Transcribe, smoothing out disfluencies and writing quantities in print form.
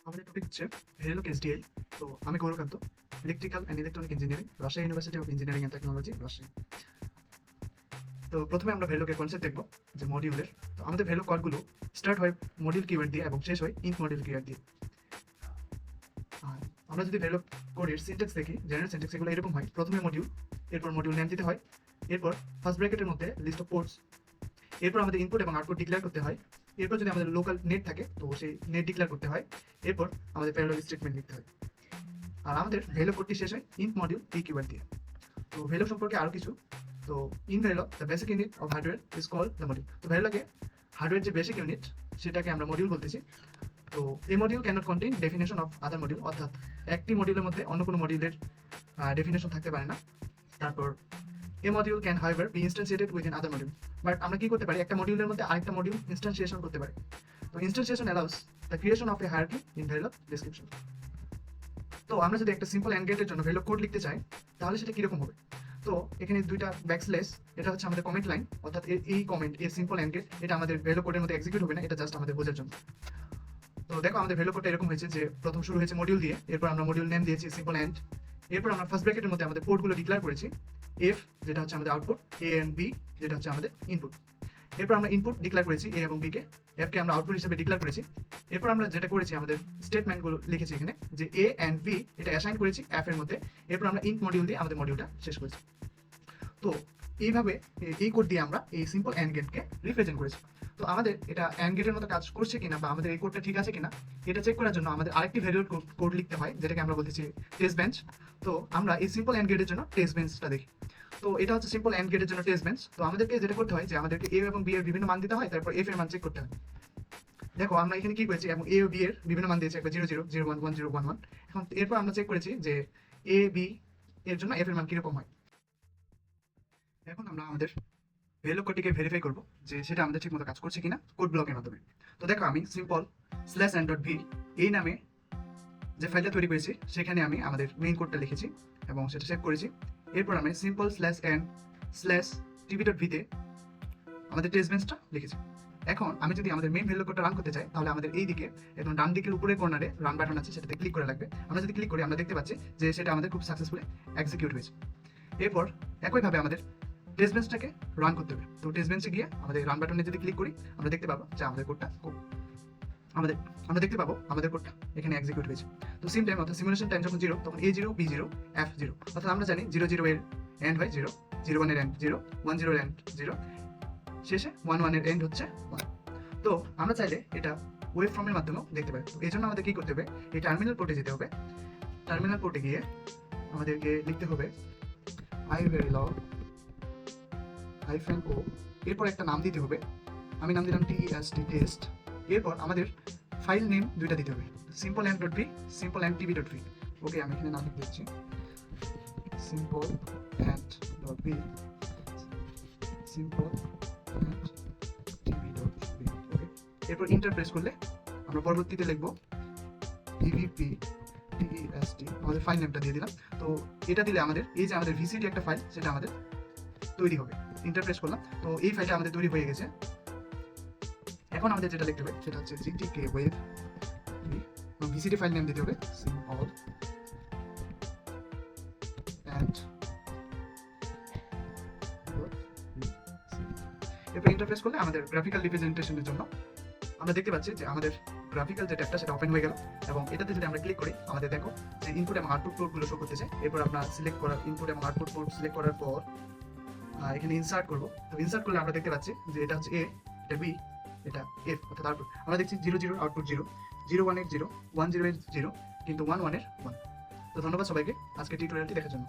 আমাদের টপিক হচ্ছে ভেরিলোক এসডিএল। তো আমি Gourkanta, electrical and electronic engineering, Rajshahi university of engineering and technology, Rajshahi. তো প্রথমে আমরা ভেরিলোকের কনসেপ্ট দেখবো, যে মডিউলের। তো আমাদের ভেরিলোক কোডগুলো স্টার্ট হয় মডিউল কিওয়ার্ড দিয়ে এবং শেষ হয় ইন্ট মডিউল কিওয়ার্ড দিয়ে। আর আমরা যদি ভেরিলোক কোডের সিনট্যাক্স দেখি, জেনারেল সিনট্যাক্স এগুলো এরকম হয়: প্রথমে মডিউল, এরপর মডিউল নেম দিতে হয়, এরপর ফার্স্ট ব্র্যাকেটের মধ্যে লিস্ট অফ পোর্টস, এরপর আমাদের ইনপুট এবং আউটপুট ডিক্লেয়ার করতে হয়, এরপর যদি আমাদের লোকাল নেট থাকে তো সেই নেট ডিক্লেয়ার করতে হয়, এরপর আমাদের প্যারালাল স্টেটমেন্ট লিখতে হয়। আর আমাদের ভেরিলোক কোডটি শেষ হয় ইন্ট মডিউল এই কিওয়ার্ড দিয়ে। তো ভেরিলোক সম্পর্কে আরও কিছু। তো in Verilog the basic unit of hardware is called the module. তো ভেরিলোকে হার্ডওয়্যার যে বেসিক ইউনিট সেটাকে আমরা মডিউল বলতেছি। তো এই module cannot contain definition of other module, অর্থাৎ একটি মডিউলের মধ্যে অন্য কোনো মডিউলের ডেফিনেশন থাকতে পারে না। তারপর a module can however be instantiated within other module. But আমরা কি করতে পারি, একটা মডিউলের মধ্যে আরেকটা মডিউল ইনস্ট্যান্সিয়েশন করতে পারি। তো instantiation allows the creation of a hierarchy in Verilog description. তো আমরা যদি একটা সিম্পল অ্যান্ড গেটের জন্য ভেরিলোক কোড লিখতে চাই তাহলে সেটা কিরকম হবে। তো এখানে দুইটা ব্যাকস্ল্যাশ, এটা হচ্ছে আমাদের কমেন্ট লাইন, অর্থাৎ এই কমেন্ট, এই সিম্পল অ্যান্ড গেট, এটা আমাদের ভেরিলোক কোডের মধ্যে এক্সিকিউট হবে না, এটা জাস্ট আমাদের বোঝার জন্য। তো দেখো আমাদের ভেরিলোক কোডটা এরকম হয়েছে যে প্রথম শুরু হয়েছে মডিউল দিয়ে, এরপর আমরা মডিউল নেম দিয়েছি সিম্পল অ্যান্ড, এরপর আমরা ফার্স্ট ব্র্যাকেটের মধ্যে আমাদের পোর্টগুলো ডিক্লেয়ার করেছি, এফ যেটা হচ্ছে আমাদের আউটপুট, এ এন্ড বি যেটা হচ্ছে আমাদের ইনপুট। এরপর আমরা ইনপুট ডিক্লেয়ার করেছি এ এবং বি কে, এফ কে আমরা আউটপুট হিসেবে ডিক্লেয়ার করেছি। এরপর আমরা যেটা করেছি আমাদের স্টেটমেন্টগুলো লিখেছি এখানে, যে এ এন্ড বি এটা অ্যাসাইন করেছি এফ এর মধ্যে। এরপর আমরা ইন্ট মডিউল দিয়ে আমাদের মডিউলটা শেষ করেছি। তো এইভাবে এই কোড দিয়ে আমরা এই সিম্পল অ্যান্ড গেটকে রিপ্রেজেন্ট করেছি। তো আমাদের এটা অ্যান্ড গেটের মতো কাজ করছে কিনা বা আমাদের এই কোডটা ঠিক আছে কিনা এটা চেক করার জন্য আমাদের আরেকটি ভেরিয়েবল কোড লিখতে হয়, যেটাকে আমরা বলতেছি টেস্ট বেঞ্চ। তো আমরা এই সিম্পল অ্যান্ড গেটের জন্য টেস্ট বেঞ্চটা দেখি। তো এটা হচ্ছে সিম্পল অ্যান্ড গেটের জন্য টেস্ট বেঞ্চ। তো আমাদেরকে যেটা করতে হয় যে আমাদেরকে এ এবং বি এর বিভিন্ন মান দিতে হয়, তারপর এফ এর মান চেক করতে হয়। দেখো আমরা এখানে কি করেছি, এবং এ ও বি এর বিভিন্ন মান দিয়েছি, একবার 0 0 0 1 1 0 1 1। এখন এরপর আমরা চেক করেছি যে এ বি এর জন্য এফ এর মান কিরকম হয়। এখন আমরা আমাদের ভেরিলোক কোডটিকে ভেরিফাই করবো যে সেটা আমাদের ঠিকমতো কাজ করছে কিনা কোড ব্লকের মাধ্যমে। তো দেখো আমি simple slash N dot V এই নামে যে ফাইলটা তৈরি করেছি সেখানে আমি আমাদের মেইন কোডটা লিখেছি এবং সেটা সেভ করেছি। এরপর আমি simple slash N slash TV dot ভিতে আমাদের টেস্ট বেঞ্চটা লিখেছি। এখন আমি যদি আমাদের মেইন ভেরিলোক কোডটা রান করতে চাই তাহলে আমাদের এই দিকে একদম ডান দিকের উপরে কর্নারে রান বাটন আছে, সেটাতে ক্লিক করে রাখবে। আমরা যদি ক্লিক করি আমরা দেখতে পাচ্ছি যে সেটা আমাদের খুব সাকসেসফুলি এক্সিকিউট হয়েছে। এরপর একইভাবে আমাদের টেস্ট বেঞ্চটাকে রান করতে হবে। তো টেস্ট বেঞ্চে গিয়ে আমাদের রান বাটনে যদি ক্লিক করি আমরা দেখতে পাবো যে আমাদের কোডটা আমাদের কোডটা এখানে এক্সিকিউট হয়েছে। তো সেম টাইম অর্থাৎ সিমুলেশন টাইম যখন 0 তখন A0 B0 F0, অর্থাৎ আমরা জানি 0 0 এর এন্ড হয় 0, 0 1 এর এন্ড 0, 1 0 এর এন্ড 0, শেষে 1 1 এর এন্ড হচ্ছে 1। তো আমরা চাইলে এটা ওয়েব ফর্মের মাধ্যমেও দেখতে পাই। তো এই জন্য আমাদের কি করতে হবে, এই টার্মিনাল পোর্টে যেতে হবে। টার্মিনাল পোর্টে গিয়ে আমাদেরকে লিখতে হবে iverilog -o, এরপর একটা নাম দিতে হবে। আমি নাম দিলাম test টেস্ট। এরপর আমাদের ফাইল নেম দুইটা দিতে হবে, simple and dot V, simple and TV dot V. Okay আমি এখানে নাম লিখে দিচ্ছি simple and dot V, simple and TV dot V. Okay, এরপর ইন্টার প্রেস করলে আমরা পরবর্তীতে লিখবো ইভিপি test, আমাদের ফাইল নেমটা দিয়ে দিলাম। তো এটা দিলে আমাদের এই যে আমাদের ভিসিডি একটা ফাইল সেটা আমাদের তৈরি হবে। ইন্টারপ্রেস করলাম, তো এই ফাইলটা আমাদের তৈরি হয়ে গেছে। এখন আমাদের যেটা লিখতে হবে সেটা হচ্ছে gtk web, এবং ভিসিডি ফাইল নেম দিতে হবে সিম্পল অ্যান্ড। এরপর ইন্টারপ্রেস করলে আমাদের গ্রাফিক্যাল রিপ্রেজেন্টেশনের জন্য আমরা দেখতে পাচ্ছি যে আমাদের গ্রাফিক্যাল যে ট্যাবটা সেটা ওপেন হয়ে গেল, এবং এটাতে যদি আমরা ক্লিক করি আমাদের দেখো যে ইনপুট এবং আউটপুট পোর্টগুলো শো করতেছে। এরপর আমরা সিলেক্ট করার ইনপুট এবং আউটপুট পোর্ট সিলেক্ট করার পর এখানে ইনসার্ট করবো। তো ইনসার্ট করলে আমরা দেখতে পাচ্ছি যে এটা হচ্ছে এ, এটা বি, এটা এফ, অর্থাৎ আউটপুট আমরা দেখছি 0 0 আউটপুট 0, 0 1 এর 0, 1 0 এর 0, কিন্তু 1 1 এর 1। তো ধন্যবাদ সবাইকে আজকে টিউটোরিয়ালটি দেখার জন্য।